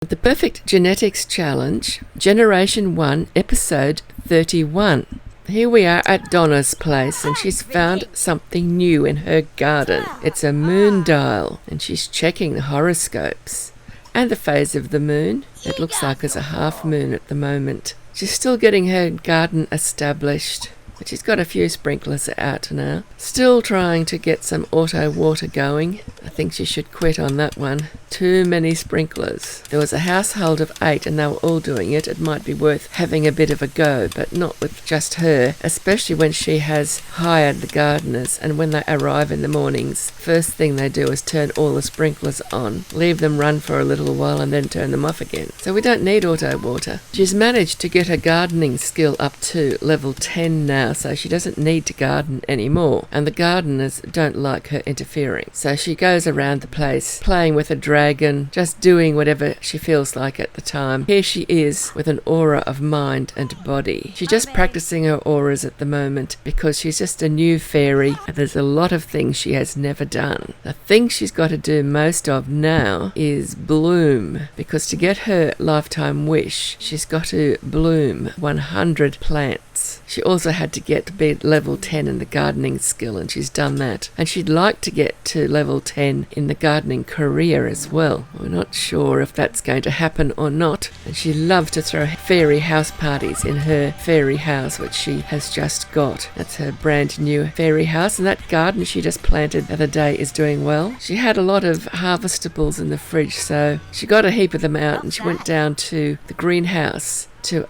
The Perfect Genetics Challenge, Generation 1, Episode 31. Here we are at Donna's place, and she's found something new in her garden. It's a moon dial, and she's checking the horoscopes and the phase of the moon. It looks like there's a half moon at the moment. She's still getting her garden established, but she's got a few sprinklers out now. Still trying to get some auto water going. I think she should quit on that one. Too many sprinklers. There was a household of 8 and they were all doing it. It might be worth having a bit of a go, but not with just her, especially when she has hired the gardeners, and when they arrive in the mornings, first thing they do is turn all the sprinklers on, leave them run for a little while and then turn them off again. So we don't need auto water. She's managed to get her gardening skill up to level 10 now, so she doesn't need to garden anymore, and the gardeners don't like her interfering. So she goes around the place playing with a dragon, just doing whatever she feels like at the time. Here she is with an aura of mind and body. She's just practicing her auras at the moment because she's just a new fairy and there's a lot of things she has never done. The thing she's got to do most of now is bloom, because to get her lifetime wish, she's got to bloom 100 plants. She also had to get to be level 10 in the gardening skill, and she's done that. And she'd like to get to level 10 in the gardening career as well. We're not sure if that's going to happen or not. And she loves to throw fairy house parties in her fairy house, which she has just got. That's her brand new fairy house, and that garden she just planted the other day is doing well. She had a lot of harvestables in the fridge, so she got a heap of them out, and she went down to the greenhouse to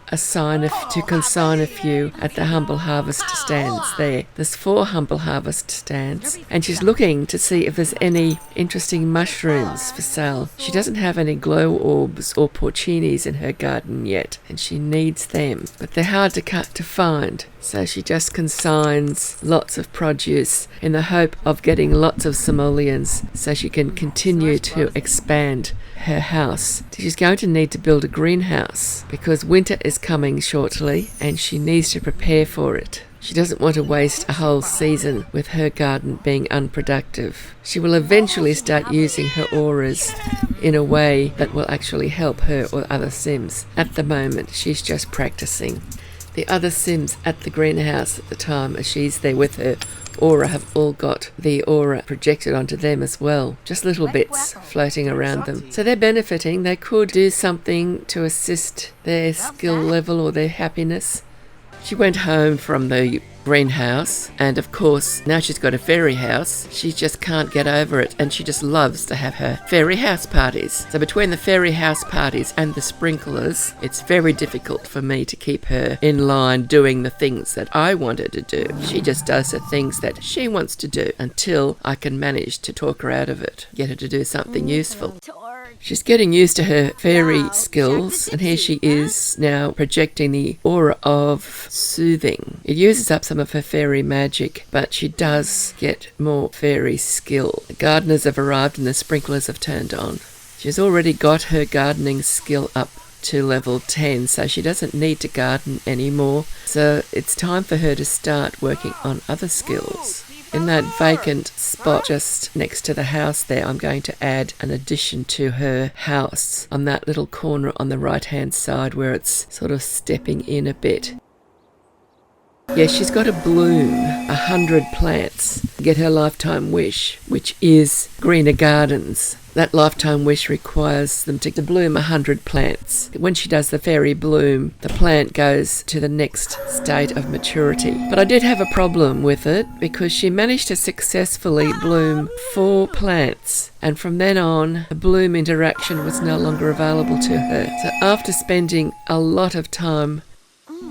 consign a few at the Humble Harvest stands there. There's 4 Humble Harvest stands, and she's looking to see if there's any interesting mushrooms for sale. She doesn't have any glow orbs or porcinis in her garden yet, and she needs them, but they're hard to find. So she just consigns lots of produce in the hope of getting lots of simoleons so she can continue to expand her house. She's going to need to build a greenhouse because winter is coming shortly and she needs to prepare for it. She doesn't want to waste a whole season with her garden being unproductive. She will eventually start using her auras in a way that will actually help her or other Sims. At the moment, she's just practicing. The other Sims at the greenhouse at the time, as she's there with her aura, have all got the aura projected onto them as well. Just little bits floating around them. So they're benefiting. They could do something to assist their skill level or their happiness. She went home from the greenhouse, and of course now she's got a fairy house. She just can't get over it, and she just loves to have her fairy house parties. So between the fairy house parties and the sprinklers, it's very difficult for me to keep her in line doing the things that I want her to do. She just does the things that she wants to do until I can manage to talk her out of it, get her to do something useful. She's getting used to her fairy skills, and here she is now projecting the aura of soothing. It uses up some of her fairy magic, but she does get more fairy skill. The gardeners have arrived and the sprinklers have turned on. She's already got her gardening skill up to level 10, so she doesn't need to garden anymore. So it's time for her to start working on other skills. In that vacant spot just next to the house there, I'm going to add an addition to her house on that little corner on the right hand side where it's sort of stepping in a bit. Yeah, she's got to bloom 100 plants to get her lifetime wish, which is greener gardens. That lifetime wish requires them to bloom 100 plants. When she does the fairy bloom, the plant goes to the next state of maturity. But I did have a problem with it because she managed to successfully bloom 4 plants, and from then on, the bloom interaction was no longer available to her. So after spending a lot of time,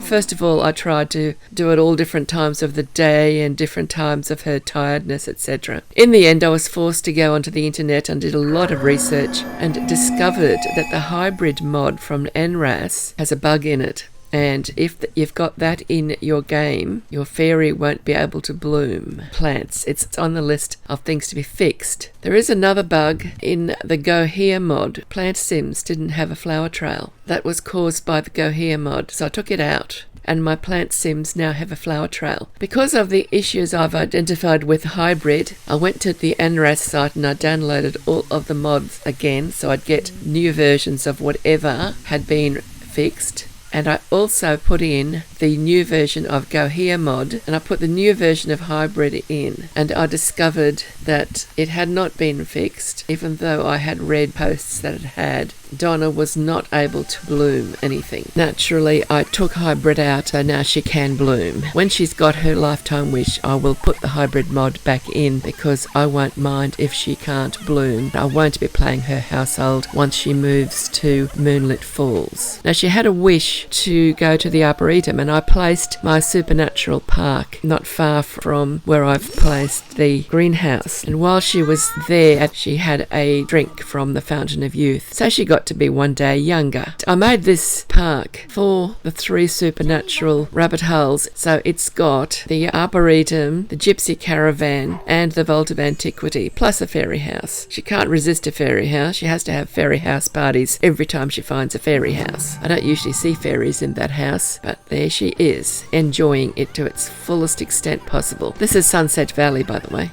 first of all, I tried to do it all different times of the day and different times of her tiredness, etc. In the end, I was forced to go onto the internet and did a lot of research and discovered that the hybrid mod from NRAS has a bug in it. And if you've got that in your game, your fairy won't be able to bloom plants. It's on the list of things to be fixed. There is another bug in the Go Here mod. Plant Sims didn't have a flower trail. That was caused by the Go Here mod, so I took it out. and my plant sims now have a flower trail. Because of the issues I've identified with hybrid, I went to the NRAS site and I downloaded all of the mods again so I'd get new versions of whatever had been fixed. And I also put in the new version of Go Here mod, and I put the new version of hybrid in, and I discovered that it had not been fixed, even though I had read posts that it had. Donna was not able to bloom anything. Naturally, I took hybrid out, so now she can bloom. When she's got her lifetime wish, I will put the hybrid mod back in because I won't mind if she can't bloom. I won't be playing her household once she moves to Moonlight Falls. Now, she had a wish to go to the Arboretum, and I placed my supernatural park not far from where I've placed the greenhouse. And while she was there, she had a drink from the Fountain of Youth. So she got to be one day younger. I made this park for the 3 supernatural rabbit holes. So it's got the Arboretum, the Gypsy Caravan, and the Vault of Antiquity, plus a fairy house. She can't resist a fairy house. She has to have fairy house parties every time she finds a fairy house. I don't usually see fairies in that house, but there she is, enjoying it to its fullest extent possible. This is Sunset Valley, by the way.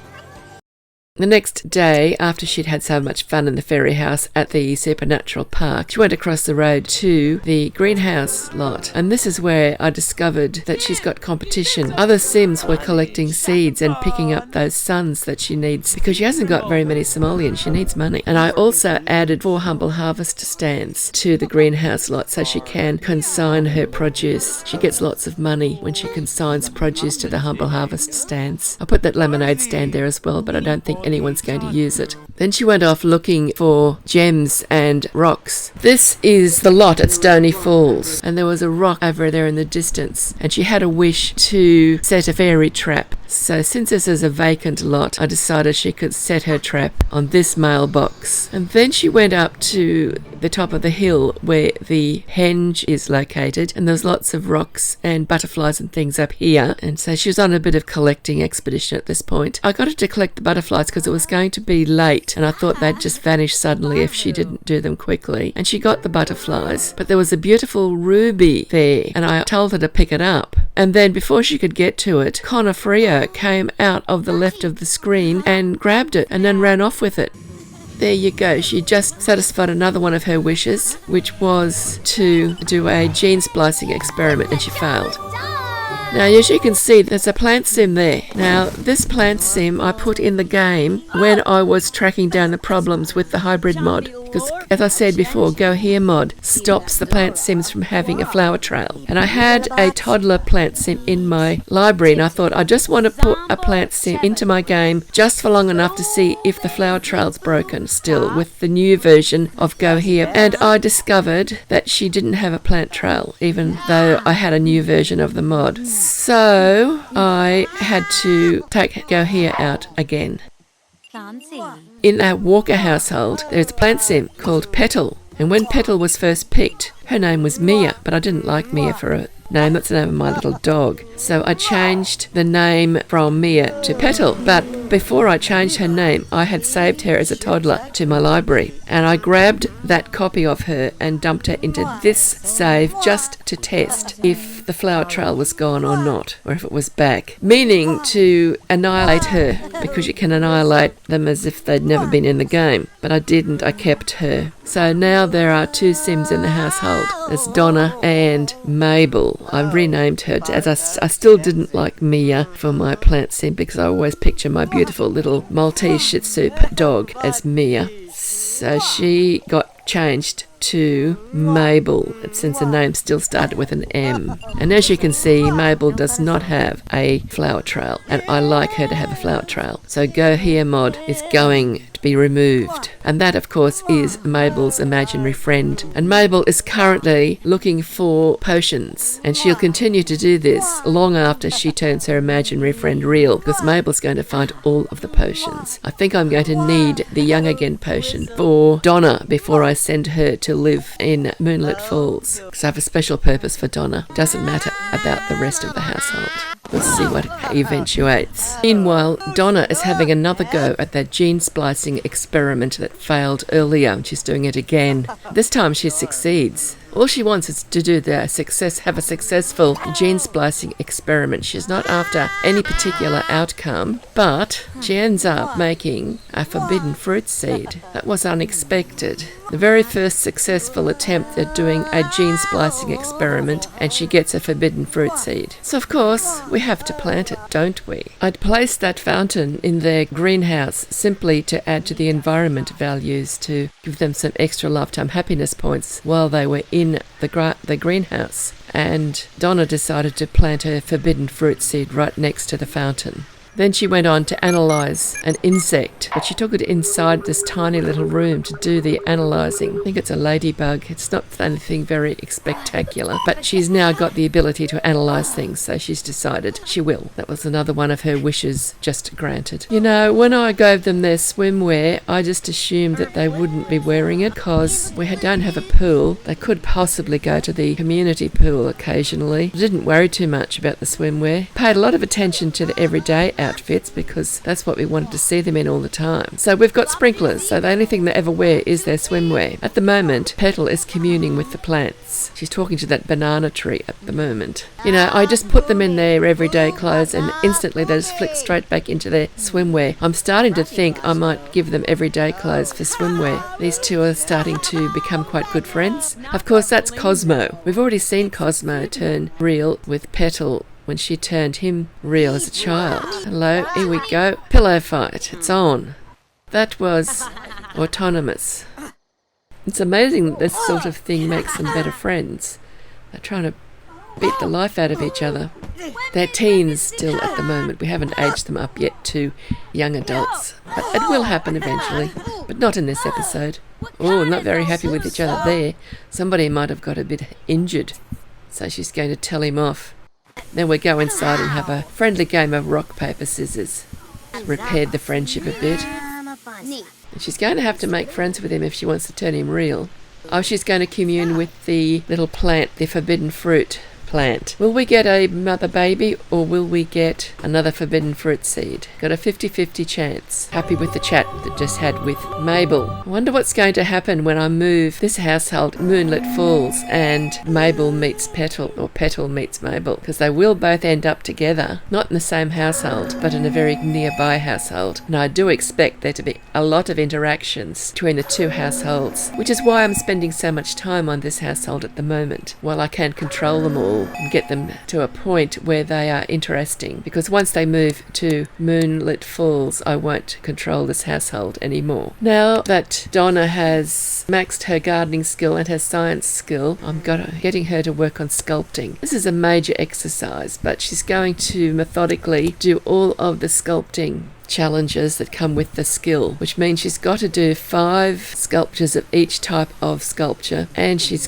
The next day, after she'd had so much fun in the fairy house at the supernatural park, she went across the road to the greenhouse lot. And this is where I discovered that she's got competition. Other Sims were collecting seeds and picking up those suns that she needs because she hasn't got very many simoleons. She needs money. And I also added 4 humble harvest stands to the greenhouse lot so she can consign her produce. She gets lots of money when she consigns produce to the humble harvest stands. I put that lemonade stand there as well, but I don't think anyone's going to use it. Then she went off looking for gems and rocks. This is the lot at Stony Falls, and there was a rock over there in the distance, and she had a wish to set a fairy trap. So since this is a vacant lot, I decided she could set her trap on this mailbox. And then she went up to the top of the hill where the henge is located, and there's lots of rocks and butterflies and things up here. And so she was on a bit of collecting expedition at this point. I got her to collect the butterflies because it was going to be late, and I thought they'd just vanish suddenly if she didn't do them quickly. And she got the butterflies, but there was a beautiful ruby there, and I told her to pick it up. And then before she could get to it, Connor Frio came out of the left of the screen and grabbed it and then ran off with it. There you go. She just satisfied another one of her wishes, which was to do a gene splicing experiment, and she failed. Now, as you can see, there's a plant sim there. Now, this plant sim I put in the game when I was tracking down the problems with the hybrid mod. Because, as I said before, Go Here mod stops the plant sims from having a flower trail. And I had a toddler plant sim in my library, and I thought I just want to put a plant sim into my game just for long enough to see if the flower trail's broken still with the new version of Go Here. And I discovered that she didn't have a plant trail, even though I had a new version of the mod. So I had to take Go Here out again. In our Walker household, there's a plant sim called Petal. And when Petal was first picked, her name was Mia, but I didn't like Mia for a name. That's the name of my little dog. So I changed the name from Mia to Petal. But before I changed her name, I had saved her as a toddler to my library. And I grabbed that copy of her and dumped her into this save just to test if the flower trail was gone or not, or if it was back. Meaning to annihilate her, because you can annihilate them as if they'd never been in the game. But I didn't. I kept her. So now there are 2 Sims in the household. There's Donna and Mabel. I renamed her as I still didn't like Mia for my plant sim because I always picture my beautiful little Maltese Shih Tzu dog as Mia. So she got changed to Mabel, since the name still started with an M. And as you can see, Mabel does not have a flower trail, and I like her to have a flower trail. So Go Here mod is going to be removed. And that, of course, is Mabel's imaginary friend. And Mabel is currently looking for potions, and she'll continue to do this long after she turns her imaginary friend real, because Mabel's going to find all of the potions. I think I'm going to need the Young Again potion for Donna before I send her to live in Moonlight Falls, because I have a special purpose for Donna. Doesn't matter about the rest of the household. We'll see what eventuates. Meanwhile, Donna is having another go at that gene splicing experiment that failed earlier, and she's doing it again. This time she succeeds. All she wants is to do have a successful gene splicing experiment. She's not after any particular outcome, but she ends up making a forbidden fruit seed. That was unexpected. The very first successful attempt at doing a gene splicing experiment, and she gets a forbidden fruit seed. So of course, we have to plant it, don't we? I'd placed that fountain in their greenhouse simply to add to the environment values, to give them some extra lifetime happiness points while they were in the greenhouse. And Donna decided to plant her forbidden fruit seed right next to the fountain. Then she went on to analyse an insect, but she took it inside this tiny little room to do the analysing. I think it's a ladybug. It's not anything very spectacular, but she's now got the ability to analyse things, so she's decided she will. That was another one of her wishes just granted. You know, when I gave them their swimwear, I just assumed that they wouldn't be wearing it because we don't have a pool. They could possibly go to the community pool occasionally. I didn't worry too much about the swimwear. Paid a lot of attention to the everyday outfits because that's what we wanted to see them in all the time. So we've got sprinklers, so the only thing they ever wear is their swimwear. At the moment, Petal is communing with the plants. She's talking to that banana tree at the moment. You know, I just put them in their everyday clothes and instantly they just flick straight back into their swimwear. I'm starting to think I might give them everyday clothes for swimwear. These two are starting to become quite good friends. Of course, that's Cosmo. We've already seen Cosmo turn real with Petal when she turned him real as a child. Hello, here we go. Pillow fight, it's on. That was autonomous. It's amazing that this sort of thing makes them better friends. They're trying to beat the life out of each other. They're teens still at the moment. We haven't aged them up yet to young adults. But it will happen eventually, but not in this episode. Oh, not very happy with each other there. Somebody might have got a bit injured, so she's going to tell him off. Then we go inside and have a friendly game of rock, paper, scissors. Repaired the friendship a bit. And she's going to have to make friends with him if she wants to turn him real. Oh, she's going to commune with the little plant, the forbidden fruit plant. Will we get a mother baby or will we get another forbidden fruit seed? Got a 50-50 chance. Happy with the chat that just had with Mabel. I wonder what's going to happen when I move this household, Moonlight Falls, and Mabel meets Petal, or Petal meets Mabel, because they will both end up together, not in the same household, but in a very nearby household. And I do expect there to be a lot of interactions between the two households, which is why I'm spending so much time on this household at the moment, while I can't control them all and get them to a point where they are interesting, because once they move to Moonlit Falls I won't control this household anymore. Now that Donna has maxed her gardening skill and her science skill, I'm getting her to work on sculpting. This is a major exercise, but she's going to methodically do all of the sculpting challenges that come with the skill, which means she's got to do 5 sculptures of each type of sculpture, and she's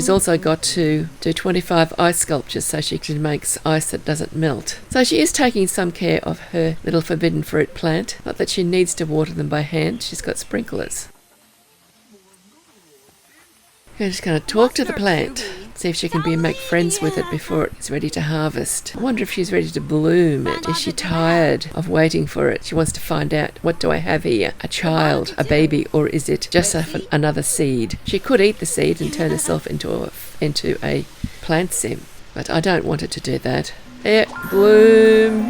also got to do 25 ice sculptures so she can make ice that doesn't melt. So she is taking some care of her little forbidden fruit plant. Not that she needs to water them by hand, she's got sprinklers. I'm just going to talk to the plant, see if she can make friends with it before it's ready to harvest. I wonder if she's ready to bloom it. Is she tired of waiting for it? She wants to find out, what do I have here? A child, a baby, or is it just another seed? She could eat the seed and turn herself into a plant sim, but I don't want it to do that. Here, bloom.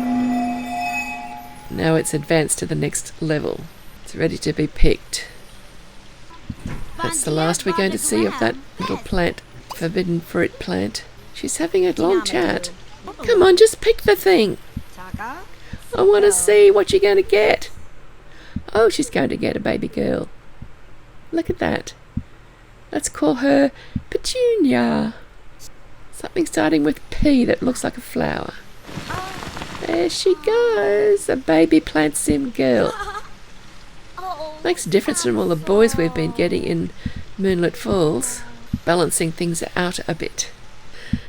Now it's advanced to the next level. It's ready to be picked. That's the last we're going to see of that little plant, forbidden fruit plant. She's having a long chat. Come on, just pick the thing. I want to see what you're going to get. Oh, she's going to get a baby girl. Look at that. Let's call her Petunia. Something starting with P that looks like a flower. There she goes, a baby plant sim girl. Makes a difference from all the boys we've been getting in Moonlit Falls, balancing things out a bit.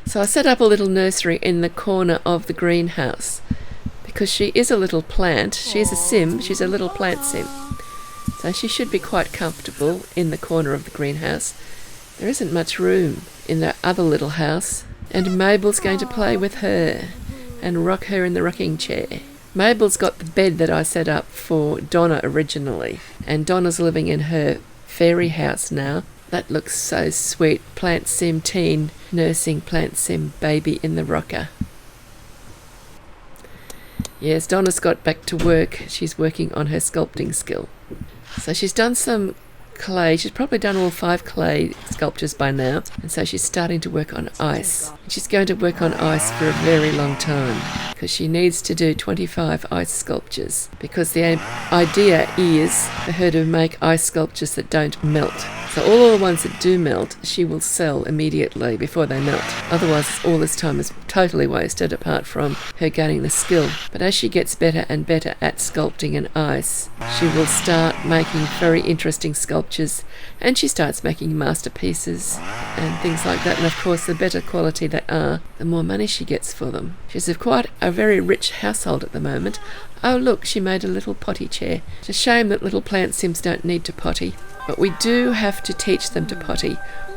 So I set up a little nursery in the corner of the greenhouse because she is a little plant. She's a sim, she's a little plant sim. So she should be quite comfortable in the corner of the greenhouse. There isn't much room in the other little house, and Mabel's going to play with her and rock her in the rocking chair. Mabel's got the bed that I set up for Donna originally, and Donna's living in her fairy house now, That looks so sweet. Plant sim teen nursing plant sim baby in the rocker. Yes, Donna's got back to work. She's working on her sculpting skill. So she's done some clay. She's probably done all 5 clay sculptures by now. And so she's starting to work on ice. She's going to work on ice for a very long time because she needs to do 25 ice sculptures, because the idea is for her to make ice sculptures that don't melt. So all the ones that do melt, she will sell immediately before they melt. Otherwise, all this time is totally wasted, apart from her gaining the skill. But as she gets better and better at sculpting in ice, she will start making very interesting sculptures, and she starts making masterpieces and things like that. And of course, the better quality they are, the more money she gets for them. She's quite a very rich household at the moment. Oh look, she made a little potty chair. It's a shame that little plant sims don't need to potty. But we do have to teach them to potty,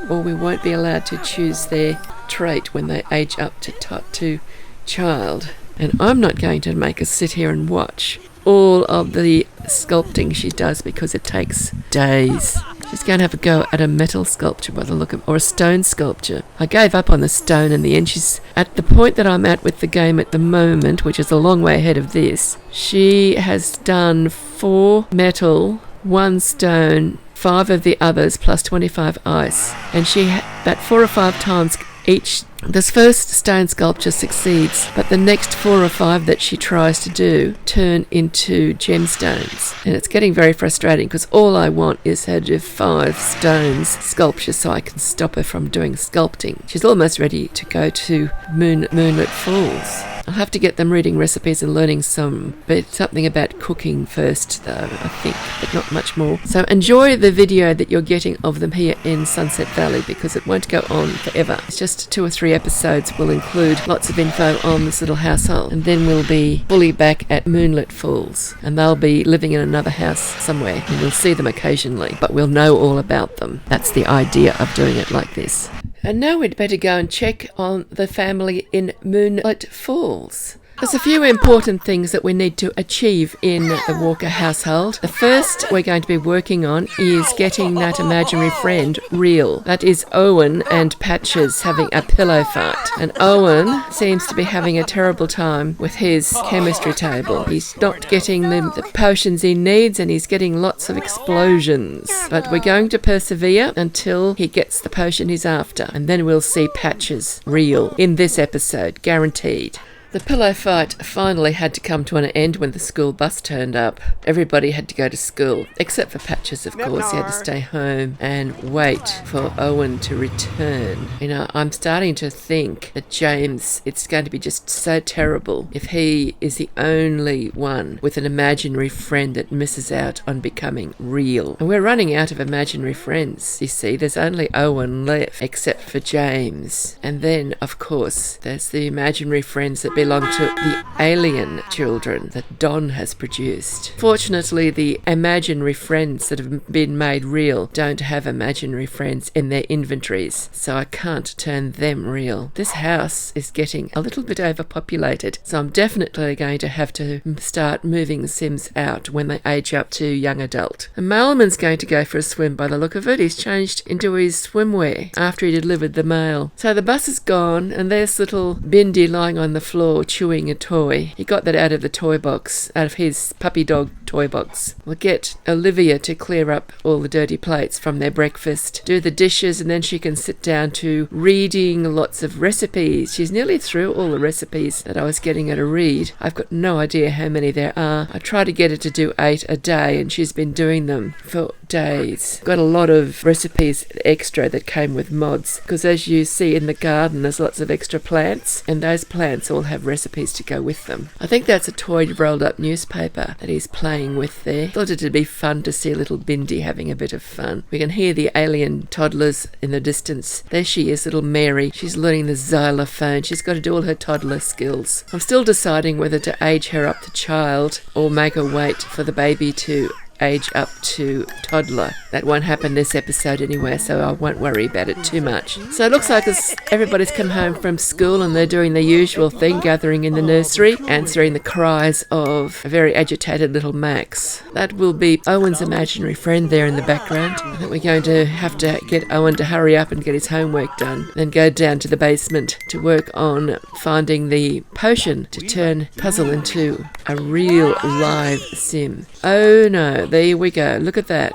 or we won't be allowed to choose their trait when they age up to child. And I'm not going to make her sit here and watch all of the sculpting she does, because it takes days. She's going to have a go at a metal sculpture by the look of, or a stone sculpture. I gave up on the stone in the end. She's at the point that I'm at with the game at the moment, which is a long way ahead of this. She has done 4 metal, 1 stone, 5 of the others, plus 25 ice. And she about 4 or 5 times each. This first stone sculpture succeeds, but the next 4 or 5 that she tries to do turn into gemstones. And it's getting very frustrating, because all I want is her to do 5 stones sculptures so I can stop her from doing sculpting. She's almost ready to go to Moonlight Falls. I'll have to get them reading recipes and learning something about cooking first, though, I think, but not much more. So enjoy the video that you're getting of them here in Sunset Valley, because it won't go on forever. It's just 2 or 3 episodes. Will include lots of info on this little household, and then we'll be fully back at Moonlight Falls, and they'll be living in another house somewhere, and we'll see them occasionally, but we'll know all about them. That's the idea of doing it like this. And now we'd better go and check on the family in Moonlight Falls. There's a few important things that we need to achieve in the Walker household. The first we're going to be working on is getting that imaginary friend real. That is Owen and Patches having a pillow fight. And Owen seems to be having a terrible time with his chemistry table. He's not getting the potions he needs, and he's getting lots of explosions. But we're going to persevere until he gets the potion he's after. And then we'll see Patches real in this episode, guaranteed. The pillow fight finally had to come to an end when the school bus turned up. Everybody had to go to school, except for Patches, of course. He had to stay home and wait for Owen to return. You know, I'm starting to think that James, it's going to be just so terrible if he is the only one with an imaginary friend that misses out on becoming real. And we're running out of imaginary friends, you see. There's only Owen left, except for James. And then, of course, there's the imaginary friends that belong to the alien children that Don has produced. Fortunately, the imaginary friends that have been made real don't have imaginary friends in their inventories, so I can't turn them real. This house is getting a little bit overpopulated, so I'm definitely going to have to start moving the Sims out when they age up to young adult. And Mailman's going to go for a swim by the look of it. He's changed into his swimwear after he delivered the mail. So the bus is gone, and there's little Bindi lying on the floor chewing a toy. He got that out of the toy box, out of his puppy dog toy box. We'll get Olivia to clear up all the dirty plates from their breakfast, do the dishes, and then she can sit down to reading lots of recipes. She's nearly through all the recipes that I was getting her to read. I've got no idea how many there are. I tried to get her to do 8 a day, and she's been doing them for days. Got a lot of recipes extra that came with mods, because as you see in the garden, there's lots of extra plants, and those plants all have recipes to go with them. I think that's a toy rolled up newspaper that he's playing with there. Thought it'd be fun to see little Bindi having a bit of fun. We can hear the alien toddlers in the distance. There she is, little Mary. She's learning the xylophone. She's got to do all her toddler skills. I'm still deciding whether to age her up to child or make her wait for the baby to age up to toddler. that won't happen this episode anyway, so I won't worry about it too much. So it looks like everybody's come home from school and they're doing their usual thing, gathering in the nursery, answering the cries of a very agitated little Max. That will be Owen's imaginary friend there in the background. I think we're going to have to get Owen to hurry up and get his homework done, then go down to the basement to work on finding the potion to turn Puzzle into a real live sim. Oh no, there we go, look at that.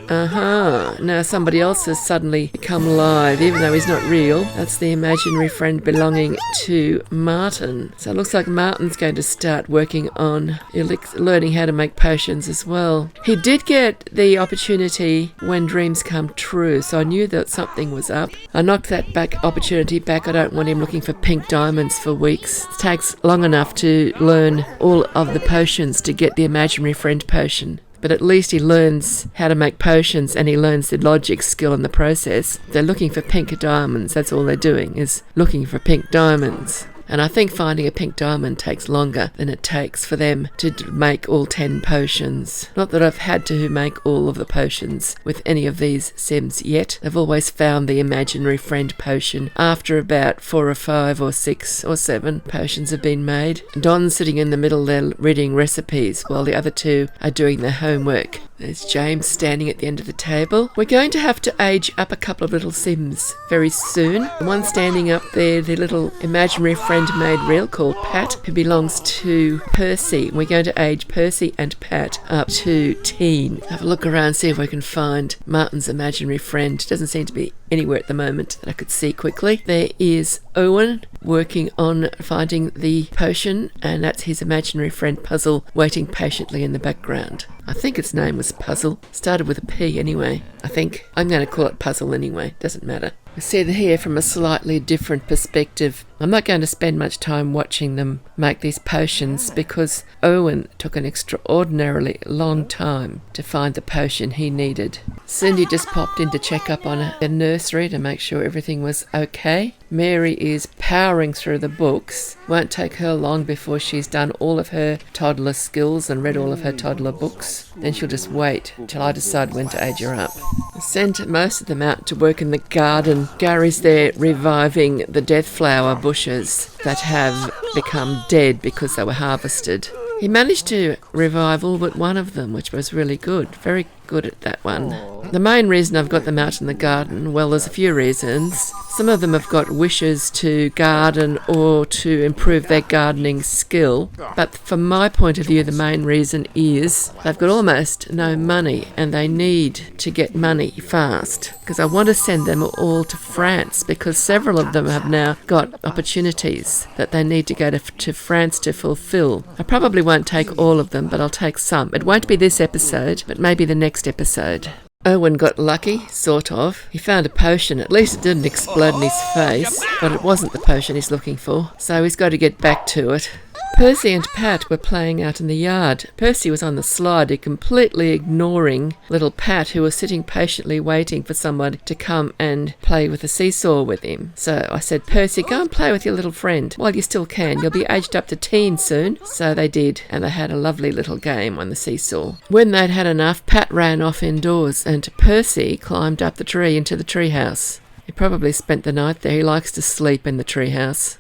Now somebody else has suddenly become live, even though he's not real. That's the imaginary friend belonging to Martin. So it looks like Martin's going to start working on learning how to make potions as well. He did get the opportunity when dreams come true, so I knew that something was up. I knocked that opportunity back. I don't want him looking for pink diamonds for weeks. It takes long enough to learn all of the potions to get the imaginary friend potion. But at least he learns how to make potions and he learns the logic skill in the process. They're looking for pink diamonds. That's all they're doing, is looking for pink diamonds. And I think finding a pink diamond takes longer than it takes for them to make all 10 potions. Not that I've had to make all of the potions with any of these sims yet. I've always found the imaginary friend potion after about 4 or 5 or 6 or 7 potions have been made. Don's sitting in the middle there reading recipes while the other two are doing their homework. There's James standing at the end of the table. We're going to have to age up a couple of little sims very soon. The one standing up there, the little imaginary friend made real, called Pat, who belongs to Percy. We're going to age Percy and Pat up to teen. Have a look around, see if we can find Martin's imaginary friend. Doesn't seem to be anywhere at the moment that I could see quickly. There is Owen working on finding the potion, and that's his imaginary friend Puzzle waiting patiently in the background. I think its name was Puzzle. Started with a P anyway. I think I'm going to call it Puzzle anyway. Doesn't matter. We see it here from a slightly different perspective. I'm not going to spend much time watching them make these potions because Owen took an extraordinarily long time to find the potion he needed. Cindy just popped in to check up on the nursery to make sure everything was okay. Mary is powering through the books. Won't take her long before she's done all of her toddler skills and read all of her toddler books. Then she'll just wait till I decide when to age her up. I sent most of them out to work in the garden. Gary's there reviving the death flower bushes that have become dead because they were harvested. He managed to revive all but one of them, which was really good. Very good at that one. The main reason I've got them out in the garden, well, there's a few reasons. Some of them have got wishes to garden or to improve their gardening skill. But from my point of view, the main reason is they've got almost no money and they need to get money fast. Because I want to send them all to France because several of them have now got opportunities that they need to go to France to fulfill. I probably won't take all of them, but I'll take some. It won't be this episode, but maybe the next episode. Owen got lucky, sort of. He found a potion. At least it didn't explode in his face, but it wasn't the potion he's looking for, so he's got to get back to it. Percy and Pat were playing out in the yard. Percy was on the slide, completely ignoring little Pat, who was sitting patiently waiting for somebody to come and play with the seesaw with him. So I said, Percy, go and play with your little friend while you still can. You'll be aged up to teen soon. So they did, and they had a lovely little game on the seesaw. When they'd had enough, Pat ran off indoors, and Percy climbed up the tree into the treehouse. He probably spent the night there. He likes to sleep in the treehouse.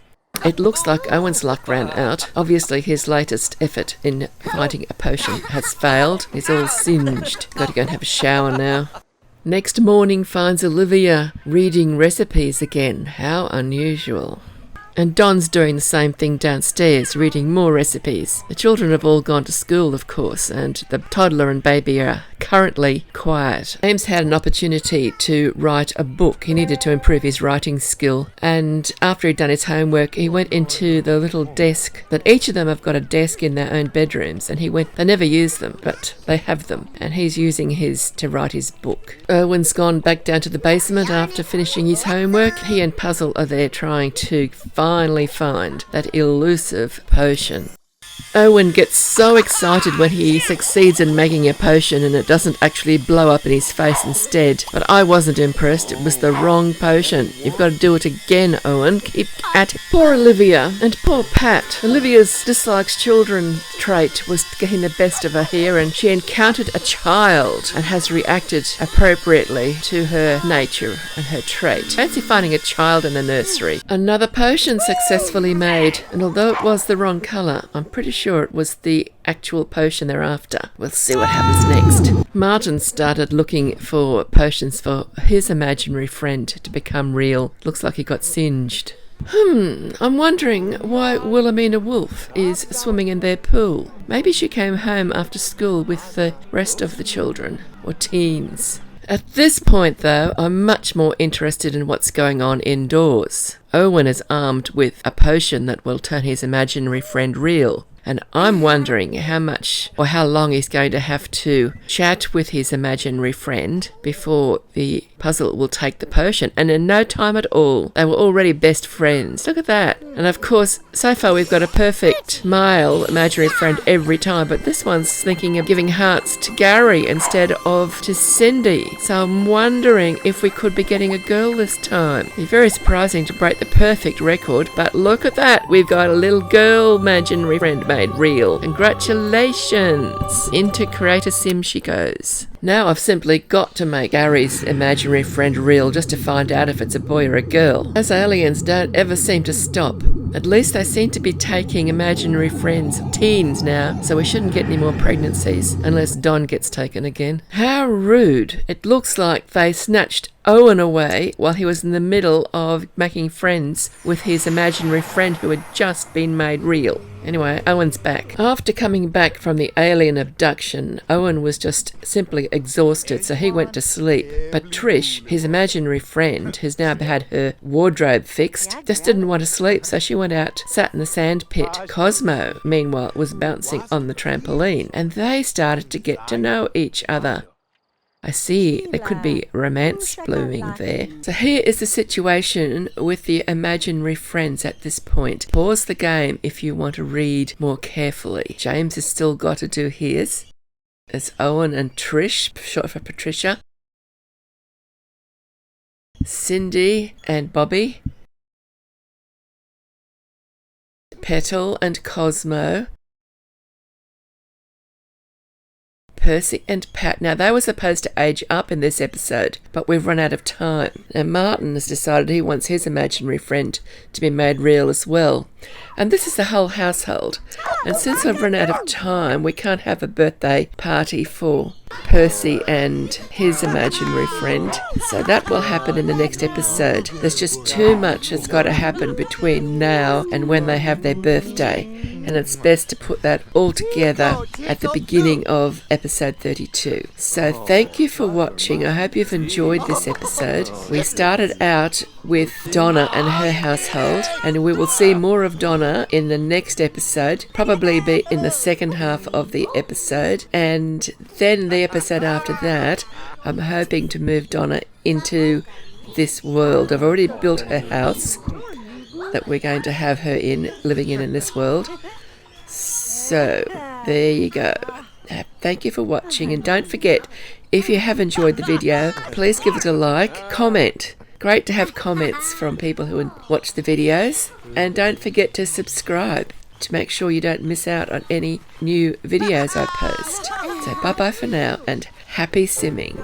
It looks like Owen's luck ran out. Obviously his latest effort in finding a potion has failed. He's all singed. Got to go and have a shower now. Next morning finds Olivia reading recipes again. How unusual. And Don's doing the same thing downstairs, reading more recipes. The children have all gone to school, of course, and the toddler and baby are currently quiet. James had an opportunity to write a book. He needed to improve his writing skill. And after he'd done his homework, he went into the little desk that each of them have got a desk in their own bedrooms. And they never use them, but they have them. And he's using his to write his book. Erwin's gone back down to the basement after finishing his homework. He and Puzzle are there trying to finally find that elusive potion. Owen gets so excited when he succeeds in making a potion and it doesn't actually blow up in his face instead. But I wasn't impressed. It was the wrong potion. You've got to do it again, Owen. Keep at it. Poor Olivia and poor Pat. Olivia's dislikes children trait was getting the best of her here, and she encountered a child and has reacted appropriately to her nature and her trait. Fancy finding a child in a nursery. Another potion successfully made, and although it was the wrong colour, I'm pretty sure it was the actual potion they're after. We'll see what happens next. Martin started looking for potions for his imaginary friend to become real. Looks like he got singed. I'm wondering why Wilhelmina Wolf is swimming in their pool. Maybe she came home after school with the rest of the children, or teens. At this point, though, I'm much more interested in what's going on indoors. Owen is armed with a potion that will turn his imaginary friend real. And I'm wondering how much or how long he's going to have to chat with his imaginary friend before the puzzle will take the potion. And in no time at all, they were already best friends. Look at that. And of course, so far we've got a perfect male imaginary friend every time, but this one's thinking of giving hearts to Gary instead of to Cindy. So I'm wondering if we could be getting a girl this time. It'd be very surprising to break the perfect record, but look at that. We've got a little girl imaginary friend made real. Congratulations. Into Creator Sim she goes. Now I've simply got to make Gary's imaginary friend real just to find out if it's a boy or a girl. Those aliens don't ever seem to stop. At least they seem to be taking imaginary friends, teens now, so we shouldn't get any more pregnancies unless Don gets taken again. How rude. It looks like they snatched Owen away while he was in the middle of making friends with his imaginary friend who had just been made real. Anyway, Owen's back. After coming back from the alien abduction, Owen was just simply exhausted, so he went to sleep. But Trish, his imaginary friend, who's now had her wardrobe fixed, just didn't want to sleep, so she went out, sat in the sand pit. Cosmo, meanwhile, was bouncing on the trampoline, and they started to get to know each other. I see there could be romance blooming there. So here is the situation with the imaginary friends at this point. Pause the game if you want to read more carefully. James has still got to do his. There's Owen and Trish, short for Patricia. Cindy and Bobby. Petal and Cosmo. Percy and Pat. Now, they were supposed to age up in this episode, but we've run out of time. Now, Martin has decided he wants his imaginary friend to be made real as well. And this is the whole household. And since I've run out of time, we can't have a birthday party for Percy and his imaginary friend. So that will happen in the next episode. There's just too much that's got to happen between now and when they have their birthday. And it's best to put that all together at the beginning of episode 32. So thank you for watching. I hope you've enjoyed this episode. We started out with Donna and her household, and we will see more of Donna in the next episode, probably be in the second half of the episode, and then the episode after that I'm hoping to move Donna into this world. I've already built her house that we're going to have her in, living in this world. So there you go. Thank you for watching, and don't forget, if you have enjoyed the video, please give it a like, comment. Great to have comments from people who watch the videos, and don't forget to subscribe to make sure you don't miss out on any new videos I post. So bye bye for now, and happy simming.